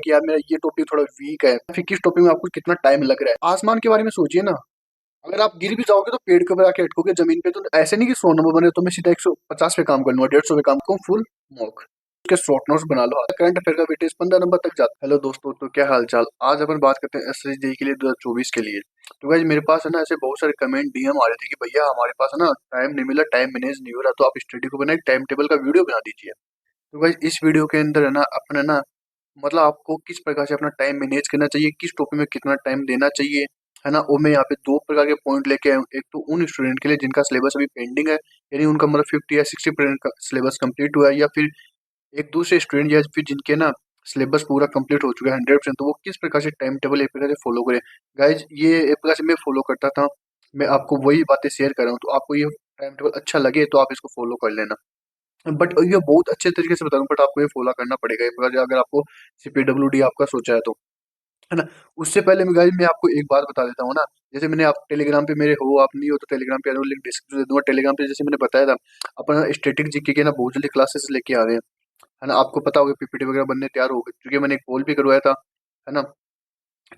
कि यार मेरा ये टॉपिक थोड़ा वीक है, फिर किस टॉपिक में आपको कितना टाइम लग रहा है। आसमान के बारे में सोचिए ना, अगर आप गिर भी जाओगे तो पेड़ के ऊपर आके अटकोगे जमीन पे, तो ऐसे नहीं कि 100 नंबर बने तो मैं सीधा 150 पे काम कर लूंगा, 150 पे काम करूँ फुल मॉक उसके शॉर्ट नोट्स बना लो। करंट अफेयर का वेटेज 15 नंबर तक जाता है। हेलो दोस्तों, तो क्या हाल चाल। आज अपन बात करते हैं एसएससी के लिए 2024 के लिए। तो गाइस मेरे पास है ना ऐसे बहुत सारे कमेंट डीएम आ रहे थे कि भैया हमारे पास है ना टाइम नहीं मिला, टाइम मैनेज नहीं हो रहा, तो आप स्टडी को बना एक टाइम टेबल का वीडियो बना दीजिए। तो गाइस इस वीडियो के अंदर है ना अपने ना मतलब आपको किस प्रकार से अपना टाइम मैनेज करना चाहिए, किस टॉपिक में कितना टाइम देना चाहिए, है ना। और मैं यहाँ पे दो प्रकार के पॉइंट लेके आया हूँ। एक तो उन स्टूडेंट के लिए जिनका सिलेबस अभी पेंडिंग है, यानी उनका मतलब 50 या 60% का सिलेबस कंप्लीट हुआ है, या फिर एक दूसरे स्टूडेंट या फिर जिनके ना सिलेबस पूरा कंप्लीट हो चुका है 100%, तो वो किस प्रकार से टाइम टेबल एक प्रकार से फॉलो करें। गाइज ये एक प्रकार से मैं फॉलो करता था, मैं आपको वही बातें शेयर कर रहा हूँ, तो आपको ये टाइम टेबल अच्छा लगे तो आप इसको फॉलो कर लेना। बट ये बहुत अच्छे तरीके से बता रहा हूँ, बट आपको ये फॉलो करना पड़ेगा एक प्रकार से, अगर आपको CPWD आपका सोचा है तो, है ना। उससे पहले मैं गाइज मैं आपको एक बात बता देता हूँ ना, जैसे मैंने आप टेलीग्राम पे मेरे हो, आप नहीं हो तो टेलीग्राम पे लिंक डिस्क्रिप्शन दे दूंगा। टेलीग्राम पे जैसे मैंने बताया था अपना स्टैटिक जीके के ना बहुत जल्दी क्लासेस लेके आ रहे हैं, है ना। आपको पता होगा पीपीटी वगैरह बनने तैयार हो गए, क्योंकि मैंने एक पोल भी करवाया था, है ना।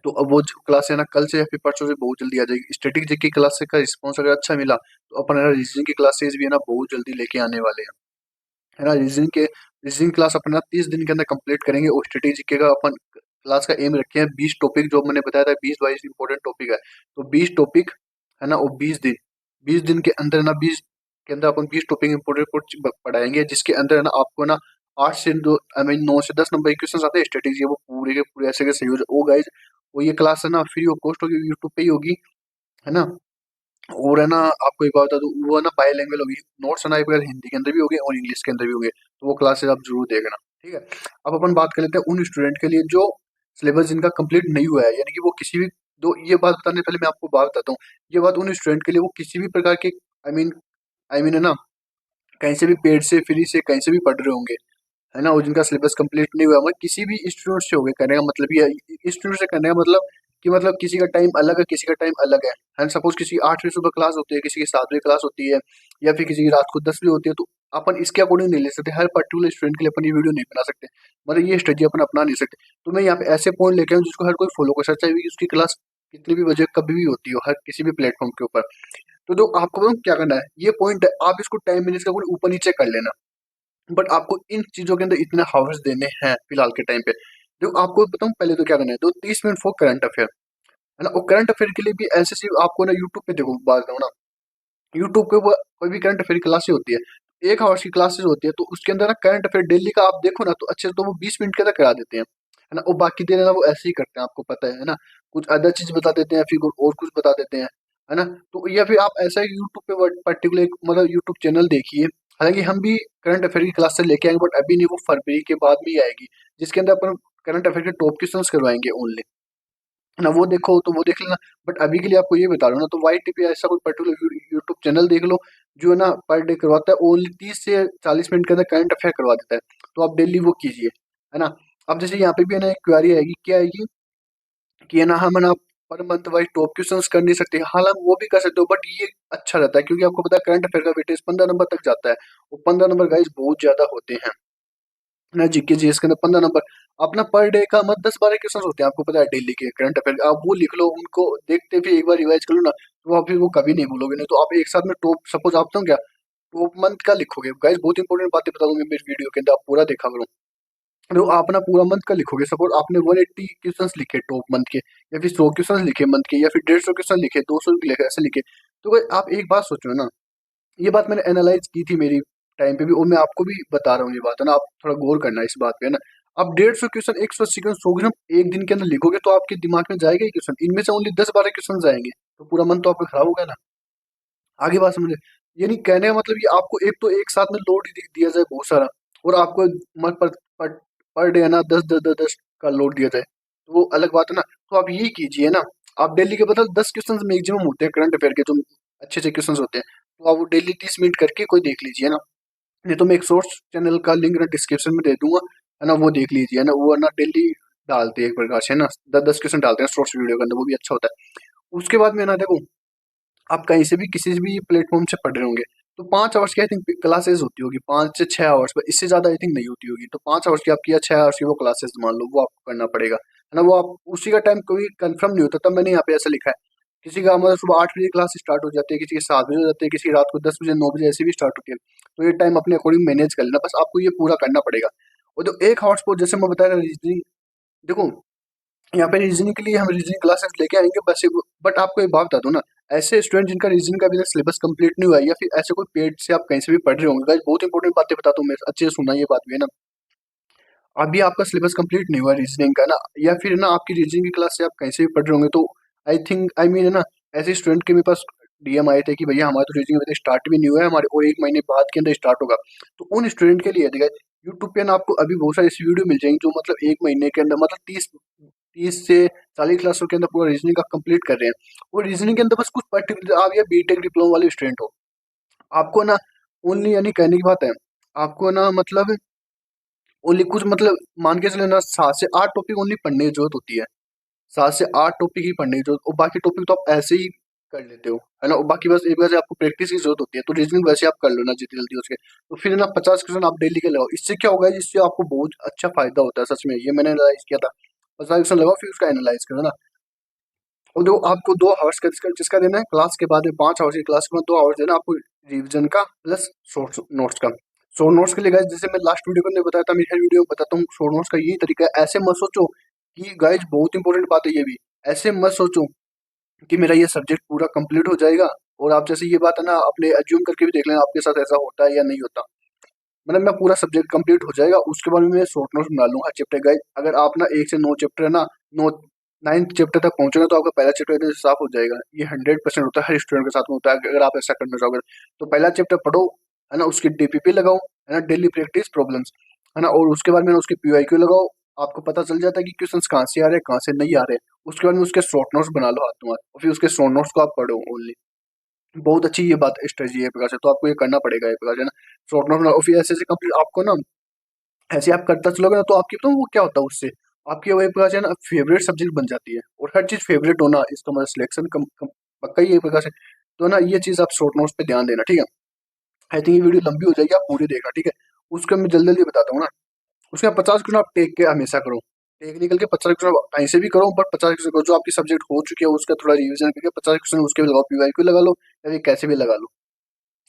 तो अब वो जो क्लास है ना कल से या फिर परसों से बहुत जल्दी आ जाएगी। स्टैटिक जीके क्लास का रिस्पॉन्स अगर अच्छा मिला तो अपन रीजनिंग की क्लासेस भी है ना बहुत जल्दी लेके आने वाले हैं, है ना। रीजनिंग क्लास अपना 30 दिन के अंदर कंप्लीट करेंगे। और स्टैटिक जीके का अपन क्लास का एम रखे हैं 20 टॉपिक, जो मैंने बताया था 20-22 इंपॉर्टेंट टॉपिक है, तो 20 टॉपिक, है ना। और 20 दिन के अंदर ना 20 के अंदर अपन 20 टॉपिक इंपॉर्टेंट पढ़ाएंगे, जिसके अंदर है ना आपको ना 8 से 2 आई मीन 9 से 10 नंबर के क्वेश्चन आते हैं स्ट्रेटेजी, वो पूरे के पूरे ऐसे के सही हो जाए। ओ गाइज वो ये क्लास है ना फ्री ऑफ कॉस्ट होगी, यूट्यूब पे ही होगी, है ना। और है ना आपको एक बात बता दूं, वो है ना बाईलैंग्वेज होगी, नोट्स है ना एक बार हिंदी के अंदर भी होंगे और इंग्लिश के अंदर भी होंगे, तो वो क्लासेस आप जरूर देखना, ठीक है। अब अपन बात कर लेते हैं उन स्टूडेंट के लिए जो सिलेबस जिनका कंप्लीट नहीं हुआ है, यानी कि वो किसी भी दो ये बात बताने से पहले मैं आपको बात बताता हूँ। ये बात उन स्टूडेंट के लिए वो किसी भी प्रकार के आई मीन है ना कहीं से भी पेड से फ्री से कहीं से भी पढ़ रहे होंगे, है ना। और जिनका सिलेबस कंप्लीट नहीं हुआ, मतलब किसी भी इंस्टीट्यूट से हो गए, कहने का मतलब ये इंस्टीट्यूट से करने का मतलब कि मतलब किसी का टाइम अलग है, किसी का टाइम अलग है। सपोज किसी की 8 बजे सुबह क्लास होती है, किसी की 7 बजे क्लास होती है, या फिर किसी की रात को 10 बजे होती है, तो अपन इसके अकॉर्डिंग नहीं ले सकते, हर पर्टिकुलर स्टूडेंट के लिए अपन ये वीडियो नहीं बना सकते, मतलब ये स्ट्रेटजी अपन अपना नहीं सकते। तो मैं यहाँ पे ऐसे पॉइंट लेके आऊँ जिसको हर कोई फॉलो कर सकता है, चाहे उसकी क्लास कितनी भी बजे कभी भी होती हो, हर किसी भी प्लेटफॉर्म के ऊपर। तो जो आपको बताऊँ क्या करना है, ये पॉइंट है, आप इसको टाइम मैनेज का ऊपर नीचे कर लेना, बट आपको इन चीजों के अंदर इतने हावर्स देने हैं फिलहाल के टाइम पे। जो आपको बताऊं पहले तो क्या करना है, तो 30 मिनट फॉर करंट अफेयर, है ना। और करंट अफेयर के लिए भी ऐसे सिर्फ आपको ना यूट्यूब पे देखो, बात करूँ ना, यूट्यूब पे कोई भी करंट अफेयर क्लासेस होती है, 1 आवर्स की क्लासेस होती है, तो उसके अंदर ना करंट अफेयर डेली का आप देखो ना तो अच्छे से तो वो 20 मिनट के अंदर करा देते हैं, है ना। और बाकी दिन है ना वो ऐसे ही करते हैं, आपको पता है ना। कुछ अदर चीज बता देते हैं, फिर और कुछ बता देते हैं, है ना। तो या फिर आप ऐसा यूट्यूब पे पर्टिकुलर मतलब यूट्यूब चैनल देखिए, हालांकि हम भी करंट अफेयर की क्लास से लेके आएंगे, बट अभी नहीं, वो फरवरी के बाद में ही आएगी, जिसके अंदर अपन करंट अफेयर के टॉप क्वेश्चंस करवाएंगे ओनली, है ना। वो देखो तो वो देख लेना। बट अभी के लिए आपको ये बता रहा हूँ ना, तो वाई टीपी ऐसा कोई पर्टिकुलर यूट्यूब चैनल देख लो जो है ना पर डे करवाता है, ओनली 30 से 40 मिनट के अंदर करंट अफेयर करवा देता है, तो आप डेली वो कीजिए, है ना। अब जैसे यहाँ पे भी है ना एक क्वेरी आएगी, क्या आएगी कि है ना हम है ना per month wise top questions कर नहीं सकते, हालांकि वो भी कर सकते हो, बट ये अच्छा रहता है क्योंकि आपको पता है करंट अफेयर का वेटेज 15 नंबर तक जाता है, और 15 नंबर गाइज बहुत ज्यादा होते हैं ना। जीके जीएस के अंदर 15 नंबर अपना पर डे का मत 10-12 क्वेश्चन होते हैं, आपको पता है डेली के करंट अफेयर, आप वो लिख लो, उनको देखते फिर एक बार रिवाइज कर लो ना, तो आप फिर वो कभी नहीं भूलोगे। नहीं तो आप एक साथ में टॉप सपोज आप तो क्या टॉप मंथ का लिखोगे, गाइस बहुत इंपॉर्टेंट बातें बता दूंगी मेरी वीडियो के अंदर, आप पूरा देखा करो। तो आप अपना पूरा मंथ का लिखोगे, सपोज आपने 180 क्वेश्चन लिखे टॉप मंथ के, या फिर 100 क्वेश्चन लिखे मंथ के, या फिर 150 क्वेश्चन लिखे, 200 लिखे, ऐसे लिखे, तो guys, आप एक बात सोचो ना, ये बात मैंने एनालाइज की थी मेरी टाइम पे भी, और मैं आपको भी बता रहा हूँ ये बात, है ना। आप थोड़ा गौर करना इस बात पे, है ना। आप 150 क्वेश्चन 180 क्वेश्चन 100 क्वेश्चन एक दिन के अंदर लिखोगे तो आपके दिमाग में जाएगा ही क्वेश्चन, इनमें से ओनली 10-12 क्वेश्चन जाएंगे, तो पूरा मन तो आपका खराब होगा ना। आगे बात समझे, यानी कहने का मतलब ये आपको एक तो एक साथ में लोड दिया जाए बहुत सारा, और आपको पर, पर डे है ना 10-10-10 का लोड दिया जाए, तो वो अलग बात है ना। तो आप यही कीजिए ना, आप डेली के बदल 10 क्वेश्चन मैक्सिमम होते हैं करंट अफेयर के, जो अच्छे अच्छे क्वेश्चन होते हैं, तो आप वो डेली 30 मिनट करके कोई देख लीजिए ना। नहीं तो मैं एक सोर्स चैनल का लिंक ना डिस्क्रिप्शन में दे दूंगा, है ना। वो देख लीजिए, है ना। वो है ना डेली डालते हैं एक प्रकार से, है ना 10-10 क्वेश्चन डालते हैं शॉर्ट्स वीडियो के अंदर, वो भी अच्छा होता है। उसके बाद में ना देखो, आप कहीं से भी किसी से भी प्लेटफॉर्म से पढ़ रहे होंगे, तो 5 आवर्स की आई थिंक क्लासेस होती होगी, 5 से 6 आवर्स, पर इससे ज़्यादा आई थिंक नहीं होती होगी। तो 5 आवर्स की आपकी या 6 आवर्स की वो क्लासेस मान लो, वो आपको करना पड़ेगा, है ना। वो आप उसी का टाइम कोई कंफर्म नहीं होता, तब मैंने यहाँ पे ऐसा लिखा है। किसी का मतलब सुबह 8 बजे क्लास स्टार्ट हो जाती है, किसी की 7 बजे हो जाती है, किसी की रात को 10 बजे 9 बजे ऐसे भी स्टार्ट होती है। तो ये टाइम अपने अकॉर्डिंग मैनेज कर लेना, बस आपको ये पूरा करना पड़ेगा। और जो एक हॉट स्पॉट जैसे मैं बताया रीजनिंग, देखो यहाँ पे रीजनिंग के लिए हम रीजनिंग क्लासेस लेके आएंगे बस, बट आपको एक बात बता दूं ना, ऐसे स्टूडेंट जिनका रीजनिंग का अभी तक सिलेबस कंप्लीट नहीं हुआ है, या फिर ऐसे कोई पेड से आप कहीं से भी पढ़ रहे होंगे, guys, बहुत इंपॉर्टेंट बातें बताता हूँ मैं, अच्छे से सुना ये बात भी, है ना। अभी आपका सिलेबस कंप्लीट नहीं हुआ रीजनिंग का ना, या फिर ना आपकी रीजनिंग की क्लास से आप कहीं से भी पढ़ रहे होंगे, तो आई थिंक आई मीन है ना, ऐसे स्टूडेंट के मेरे पास डीएम आए थे कि भैया हमारा तो रीजनिंग अभी तक स्टार्ट भी नहीं हुआ है हमारे, और 1 महीने बाद के अंदर स्टार्ट होगा। तो उन स्टूडेंट के लिए देखा यूट्यूब पे ना आपको अभी बहुत सारी ऐसी वीडियो मिल जाएंगी जो मतलब 1 महीने के अंदर मतलब 30 से 40 क्लासों के अंदर पूरा रीजनिंग का कंप्लीट कर रहे हैं। और रीजनिंग के अंदर बस कुछ पर्टिकुलर, आप या बीटेक डिप्लोमा वाले स्टूडेंट हो, आपको ना ओनली यानी कहने की बात है, आपको ना मतलब ओनली कुछ मतलब मान के चले ना 7 से 8 टॉपिक ओनली पढ़ने की जरूरत होती है। 7 से 8 टॉपिक ही पढ़ने की जरूरत, और बाकी टॉपिक तो आप ऐसे ही कर लेते हो, है ना। और बाकी बस एक वजह से आपको प्रैक्टिस की जरूरत होती है, तो रीजनिंग वैसे आप कर लो ना जितनी जल्दी उसके। तो फिर ना 50 क्वेश्चन आप डेली के लगाओ, इससे क्या होगा, इससे आपको बहुत अच्छा फायदा होता है सच में, ये मैंने एनालाइज किया था। 50 क्वेश्चन लगाओ फिर उसका एनालाइज करो ना। और जो आपको 2 आवर्स का जिसका देना है क्लास के बाद में, 5 आवर्स की क्लास के बाद 2 आवर्स देना आपको रिविजन का प्लस शॉर्ट नोट्स का। शॉर्ट नोट्स के लिए गाइज जैसे मैं लास्ट वीडियो में बताया था, मेरी हर वीडियो में बताता हूँ, शॉर्ट नोट्स का यही तरीका है। ऐसे मत सोचो कि गाइज बहुत इंपॉर्टेंट बात है ये भी, ऐसे मत सोचो कि मेरा ये सब्जेक्ट पूरा कंप्लीट हो जाएगा, और आप जैसे ये बात है ना अपने अज्यूम करके भी देख लेना आपके साथ ऐसा होता है या नहीं होता। मतलब मैं पूरा सब्जेक्ट कंप्लीट हो जाएगा उसके बाद में मैं शॉर्ट नोट्स बना लूंगा चैप्टर गाइज। अगर आप ना 1 से 9 चैप्टर है ना, नो 9th चैप्टर तक पहुंचे ना, तो आपका पहला चैप्टर एकदम साफ हो जाएगा। ये 100% होता है, हर स्टूडेंट के साथ में होता है। अगर आप ऐसा करना चाहोगे तो पहला चैप्टर पढ़ो, है ना, उसकी डीपीपी लगाओ, है ना, डेली प्रैक्टिस प्रॉब्लम्स, है ना, और उसके बाद में उसके पीवाईक्यू लगाओ। आपको पता चल जाता है कि क्वेश्चंस कहाँ से आ रहे हैं कहाँ से नहीं आ रहे। उसके बाद में उसके शॉर्ट नोट्स बना लो हाथ में, और फिर उसके शॉर्ट नोट्स को आप पढ़ो ओनली। बहुत अच्छी ये बात स्ट्रेटजी है एक प्रकार से, तो आपको ये करना पड़ेगा एक प्रकार से ना। शॉर्ट नोट बनाओ, फिर ऐसे ऐसे कंप्लीट आपको ना, ऐसे आप करता चलोगे ना, तो आपकी तो वो क्या होता है उससे, आपकी वो एक प्रकार से ना फेवरेट सब्जेक्ट बन जाती है। और हर चीज फेवरेट होना इसका मतलब सिलेक्शन पक्का ही है एक प्रकार से। तो ना ये चीज आप शॉर्ट नोट्स पे ध्यान देना, ठीक है। आई थिंक ये वीडियो लंबी हो जाएगी, आप पूरी देखना, ठीक है। उसका मैं जल्दी जल्दी बताता हूँ ना। उसके बाद 50 क्वेश्चन आप टेक के हमेशा करो, टेक्निकल के 50 क्वेश्चन कहीं से भी करो, बट 50 क्वेश्चन करो जो आपकी सब्जेक्ट हो चुकी है उसका थोड़ा रिविजन करके 50 क्वेश्चन उसके भी लगाओ, पीवाईक्यू लगा लो, या फिर कैसे भी लगा लो,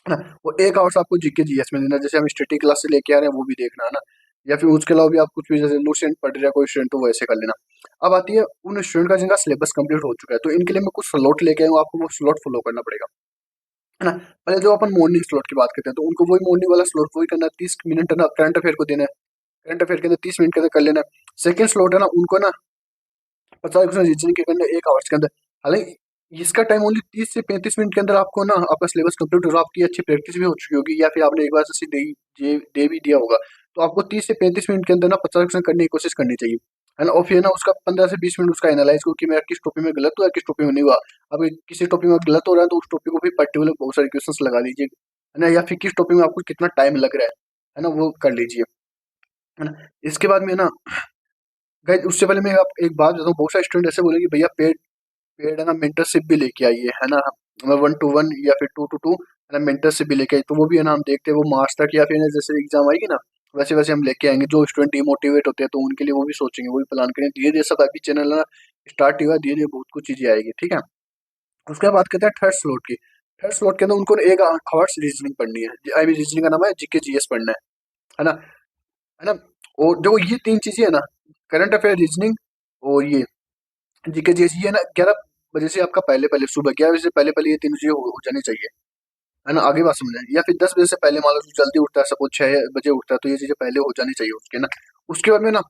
है ना। वो 1 आवर्स आपको जीके जीएस में देना, जैसे हम स्टडी क्लास से लेके आ रहे हैं वो भी देखना, है ना। या फिर उसके अलावा भी आप कुछ भी जैसे लूसेंट पढ़ रहे हैं कोई स्टूडेंट, तो वैसे कर लेना। अब आती है उन स्टूडेंट का जिनका सिलेबस कंप्लीट हो चुका है, तो इनके लिए मैं कुछ स्लॉट लेके आया हूँ, आपको वो स्लॉट फॉलो करना पड़ेगा, है ना। पहले जो अपन मॉर्निंग स्लॉट की बात करते हैं, तो उनको वही मॉर्निंग वाला स्लॉट वही करना है, 30 मिनट है ना करंट अफेयर को देना है। करंट अफेयर के अंदर 30 मिनट के अंदर कर लेना है। सेकंड स्लॉट है ना उनको ना 50 क्वेश्चन रीजनिंग के करने 1 आवर्स के अंदर। हालांकि इसका टाइम ओनली 30 से 35 मिनट के अंदर आपको ना आपका सिलेबस कंप्लीट होगा, आपकी अच्छी प्रैक्टिस भी हो चुकी होगी, या फिर आपने एक बार से दे भी दिया होगा। तो आपको 30 से 35 मिनट के अंदर ना 50 क्वेश्चन करने की कोशिश करनी चाहिए, है ना। और फिर ना उसका 15 से 20 मिनट उसका एनालाइज करो कि मेरा किस टॉपिक में गलत हुआ किस टॉपिक में नहीं हुआ। अगर किसी टॉपिक में गलत हो रहा है तो उस टॉपिक को भी पर्टिकुलर बहुत सारे क्वेश्चन लगा लीजिए, है ना। या फिर किस टॉपिक में आपको कितना टाइम लग रहा है ना, वो कर लीजिए, है ना। इसके बाद में ना गाइस उससे पहले मैं आप एक बात बताऊँ, बहुत सारे स्टूडेंट ऐसे बोलेंगे भैया पेड पेड है ना मेंटरशिप भी लेके आइए, है ना। 1 to 1 या फिर 2 to 2 है ना मेंटरशिप भी लेके आई, तो वो भी है ना हम देखते हैं वो मार्च तक या फिर ना जैसे एग्जाम आएगी ना वैसे वैसे हम लेके आएंगे। जो स्टूडेंट डिमोटिवेट होते हैं तो उनके लिए वो भी सोचेंगे, वो भी प्लान करें, धीरे धीरे सब अभी चैनल ना स्टार्ट हुआ, धीरे धीरे बहुत कुछ चीजें आएगी, ठीक है। उसके बाद बात करते हैं थर्ड स्लॉट की। थर्ड स्लॉट के अंदर उनको 1 आवर्स रीजनिंग पढ़नी है, आई मीन रीजनिंग का नाम है जीके जीएस पढ़ना है ना, है ना। और देखो ये 3 चीजें है ना, करंट अफेयर, रीजनिंग और ये जीके जीएस, ये ना 11 बजे से आपका पहले पहले सुबह 11 बजे से पहले पहले ये 3 चीजें हो जानी चाहिए, है ना। आगे बात समझ आए, या फिर 10 बजे से पहले मान लो जो जल्दी उठता है सपोज 6 बजे उठता है, तो ये चीजें पहले हो जानी चाहिए उसके ना। उसके बाद में ना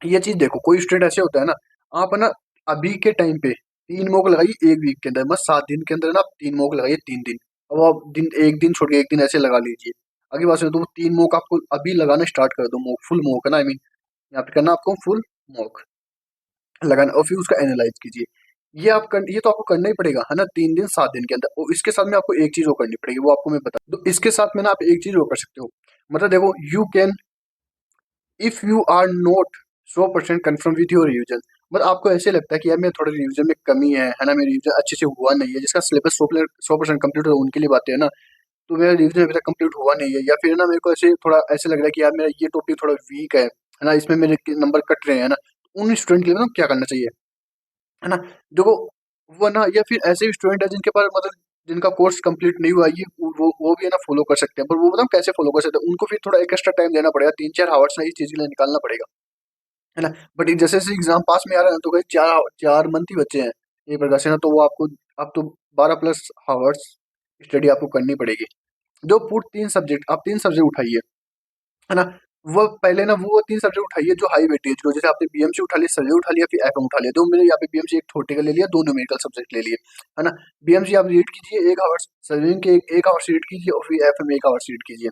ये चीज देखो, कोई स्टूडेंट ऐसे होता है ना, आप है ना अभी के टाइम पे 3 मॉक लगाइए एक वीक के अंदर, बस 7 दिन के अंदर ना आप 3 मॉक लगाइए 3 दिन। अब आप दिन एक दिन छोड़ के एक दिन ऐसे लगा लीजिए। आगे बात सुनो, तो वो 3 मॉक आपको अभी लगाना स्टार्ट कर दो, मॉक फुल मॉक है ना, आई मीन यहाँ पे करना आपको फुल मॉक लगाना, और फिर उसका एनालाइज कीजिए। ये तो आपको करना ही पड़ेगा, है ना, 3 दिन 7 दिन के अंदर। और इसके साथ में आपको एक चीज और करनी पड़ेगी, वो आपको मैं बता दूं। तो इसके साथ में ना आप एक चीज और कर सकते हो, मतलब देखो you can, if you are not 100% confirm with your revision, मतलब आपको ऐसे लगता है कि यार मैं थोड़ा रिविजन में कमी है ना, मेरी रिविजन अच्छे से हुआ नहीं है, जिसका सिलेबस 100% कंप्लीट हो उनके लिए बातें है ना। तो मेरा रिवीजन अभी तक कंप्लीट हुआ नहीं है, या फिर ना मेरे को ऐसे थोड़ा ऐसे लग रहा है कि यार मेरा ये टॉपिक थोड़ा वीक है ना, इसमें मेरे नंबर कट रहे हैं ना, उन स्टूडेंट के लिए ना क्या करना चाहिए, है ना। देखो, वो ना, या फिर ऐसे स्टूडेंट है जिनके पास मतलब जिनका कोर्स कंप्लीट नहीं हुआ, ये वो भी है ना फॉलो कर सकते हैं, पर वो बताऊँ कैसे फॉलो कर सकते हैं, उनको फिर थोड़ा एक एक्स्ट्रा टाइम देना पड़ेगा, 3-4 आवर्स ना इस चीज़ के लिए निकालना पड़ेगा, है ना। बट जैसे जैसे एग्जाम पास में आ रहा है ना, तो कहीं 4 मंथ ही बच्चे हैं एक प्रकार से ना, तो वो आपको आप तो 12+ आवर्स स्टडी आपको करनी पड़ेगी। जो पूरे 3 सब्जेक्ट, आप 3 सब्जेक्ट उठाइए, है ना। वो पहले ना वो 3 सब्जेक्ट उठाइए जो हाई वेटेज को, जैसे आपने बीएमसी उठा लिया, सर्वे उठा लिया, फिर एफएम उठा लिया, तो मैंने यहाँ पे बीएमसी एक थोटिकल ले लिया, 2 न्यूमेरिकल सब्जेक्ट ले लिए, है ना। बीएमसी आप रीड कीजिए 1 आवर्स, सर्विंग के 1 आवर्स रीड कीजिए, और फिर एफएम 1 आवर्स रीड कीजिए,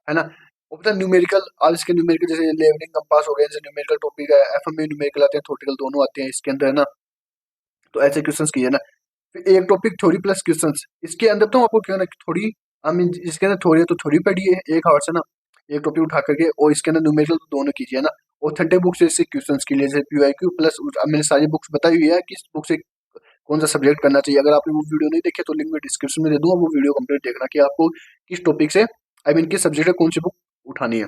है ना। और पता न्यूमेरिकल, आज इसके न्यूमेरिकल जैसे लेवलिंग कंपास हो गए, जैसे न्यूमेरिकल टॉपिक है, एफएम में न्यूमेरिकल आते हैं, थोटिकल दोनों आते हैं इसके अंदर, है ना। तो ऐसे क्वेश्चंस कीजिए ना। फिर एक टॉपिक थ्योरी प्लस क्वेश्चंस, इसके अंदर तो आपको क्या ना थोड़ी, आई मीन इसके अंदर थोड़ी है तो थोड़ी पढ़िए 1 आवर्स, है ना, एक टॉपिक उठा करके, और इसके अंदर न्यूमेरिकल तो दोनों कीजिए ना। ऑथेंटिक बुक से इससे क्वेश्चंस के लिए, जैसे पीवाईक्यू प्लस, अब मैंने सारी बुक्स बताई हुई है कि इस बुक से कौन सा सब्जेक्ट करना चाहिए। अगर आपने वो वीडियो नहीं देखी तो लिंक में डिस्क्रिप्शन में दे दूंगा, वो वीडियो कंप्लीट देखना कि आपको किस टॉपिक से, आई मीन किस सब्जेक्ट से कौन सी बुक उठानी है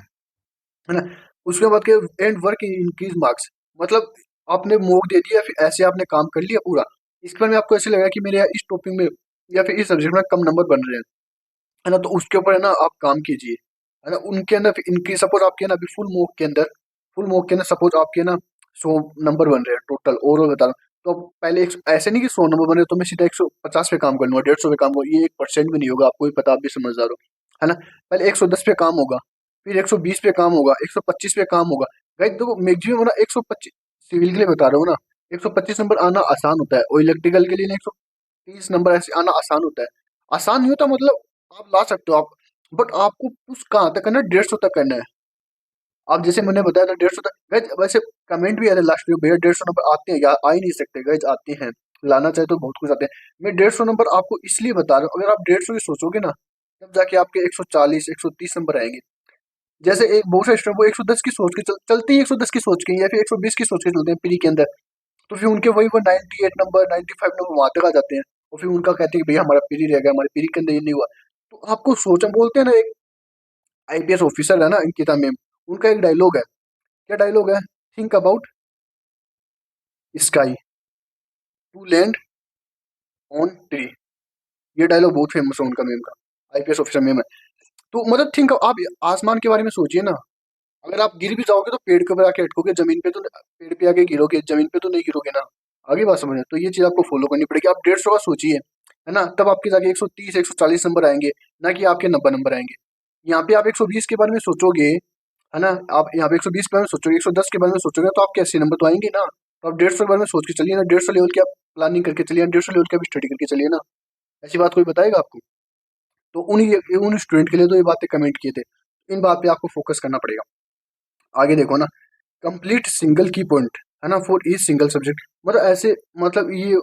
ना। उसके बाद के एंड वर्क इंक्रीज मार्क्स, मतलब आपने मॉक दे दिया, फिर ऐसे आपने काम कर लिया पूरा, इसके बाद में आपको ऐसे लगा कि मेरे यहाँ इस टॉपिक में या फिर इस सब्जेक्ट में कम नंबर बन रहे हैं, है ना, तो उसके ऊपर है ना आप काम कीजिए, है ना। उनके अंदर फिर इनकी सपोज आपके ना अभी फुल मॉक के अंदर सपोज आपके ना 100 नंबर बन रहे हैं टोटल ओवरऑल बता रहा हूँ, तो अब पहले ऐसे नहीं कि 100 नंबर बने तो मैं सीधा 150 पे काम कर लूंगा, 150 पे काम करूँ, ये 1% भी नहीं होगा, आपको भी पता, आप भी समझदार हो, है ना। पहले 110 पे काम होगा, फिर 120 पे काम होगा, 125 पे काम होगा। भाई देखो मैक्सिमम ना 125, सिविल के लिए बता रहा हूँ ना, 125 नंबर आना आसान होता है, और इलेक्ट्रिकल के लिए ना 130 नंबर ऐसे आना आसान होता है। आसान नहीं होता मतलब आप ला सकते हो आप, बट आपको पुश कहाँ तक करना है, 150 तक करना है। आप जैसे मैंने बताया था 150 तक गैज, वैसे कमेंट भी आ रहे लास्ट में, भैया 150 नंबर आते हैं या आ ही नहीं सकते, गैज आते हैं, लाना चाहे तो बहुत कुछ आते हैं। मैं 150 नंबर आपको इसलिए बता रहा हूँ, अगर आप 150 की सोचोगे ना, तब जाके आपके 140 130 नंबर आएंगे। जैसे एक बहुत से स्टूडेंट वो 110 की सोच के चलते ही 110 की सोच के, या फिर 120 की सोच के चलते हैं प्री के अंदर, तो फिर उनके वही वो 98 नंबर 95 नंबर वहां तक आ जाते हैं, और फिर उनका कहते हैं कि भैया हमारा प्री रह गया, हमारे प्री के अंदर ये नहीं हुआ। तो आपको सोचना, बोलते हैं ना, एक आईपीएस ऑफिसर है ना अंकिता मैम, उनका एक डायलॉग है, क्या डायलॉग है, think about sky to land on tree, ये डायलॉग बहुत फेमस है उनका मैम का, आईपीएस ऑफिसर मैम है। तो मतलब थिंक, आप आसमान के बारे में सोचिए ना, अगर आप गिर भी जाओगे तो पेड़ के ऊपर आके अटकोगे, जमीन पे तो, पेड़ पे आके गिरोगे, जमीन पे तो नहीं गिरोगे ना। आगे बात समझ, तो ये चीज आपको फॉलो करनी पड़ेगी। आप 150 का सोचिए, है ना, तब आपके जाके 130 140 नंबर आएंगे, ना कि आपके 90 नंबर आएंगे। यहाँ पे आप 120 के बारे में सोचोगे, है ना, आप यहाँ पे 120 के बारे में सोचोगे, 110 के बारे में सोचोगे, तो आपके 80 नंबर तो आएंगे ना। तो आप 150 के बारे में सोच के चलिए ना, 150 लेवल की आप प्लानिंग करके चलिए, 150 लेवल की आप स्टडी करके चलिए ना। ऐसी बात कोई बताएगा आपको? तो उन स्टूडेंट के लिए तो ये बातें कमेंट किए थे, इन बात पे आपको फोकस करना पड़ेगा। आगे देखो ना, कंप्लीट सिंगल की पॉइंट, है ना, फॉर ईच सिंगल सब्जेक्ट, मतलब ऐसे, मतलब ये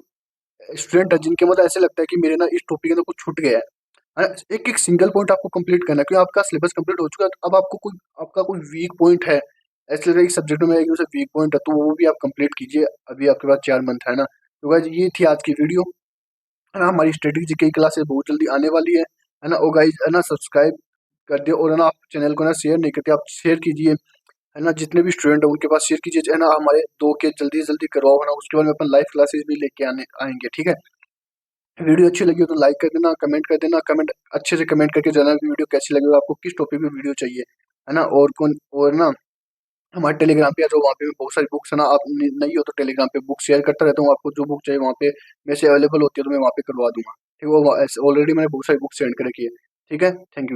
स्टूडेंट है जिनके मतलब ऐसे लगता है कि मेरे ना इस टॉपिक के अंदर कुछ छूट गया है ना, एक एक सिंगल पॉइंट आपको कंप्लीट करना है, क्योंकि आपका सिलेबस कंप्लीट हो चुका है, तो अब आपको कोई, आपका कोई वीक पॉइंट है, ऐसे लग रहा है कि सब्जेक्ट में एक वीक पॉइंट है, तो वो भी आप कंप्लीट कीजिए, अभी आपके पास 4 मंथ है ना। तो गाइज ये थी आज की वीडियो, है ना, हमारी स्ट्रेटेजी की क्लासेस बहुत जल्दी आने वाली है ना। और गाइज है ना सब्सक्राइब कर दियो, और है ना आप चैनल को ना शेयर नहीं करते, आप शेयर कीजिए, है ना, जितने भी स्टूडेंट है उनके पास शेयर कीजिए, है ना, हमारे 2 के जल्दी से जल्दी करवाओ, है ना, उसके बाद में अपन लाइव क्लासेस भी लेके आने आएंगे, ठीक है। वीडियो अच्छी लगी हो तो लाइक कर देना, कमेंट कर देना, कमेंट अच्छे से कमेंट करके जाना कि वीडियो कैसी लगी और आपको किस टॉपिक में वीडियो चाहिए, है ना। और कौन, और ना हमारे टेलीग्राम पे आ जाओ, वहाँ पे भी बहुत सारी बुक्स है ना, आप नहीं हो तो टेलीग्राम पे बुक शेयर करता रहता हूँ, आपको जो बुक चाहिए वहाँ पे मेरे से अवेलेबल होती है, तो मैं वहाँ पे करवा दूंगा, ठीक है। वो ऑलरेडी मैंने बहुत सारी बुक सेंड कर रखी है, ठीक है। Thank you.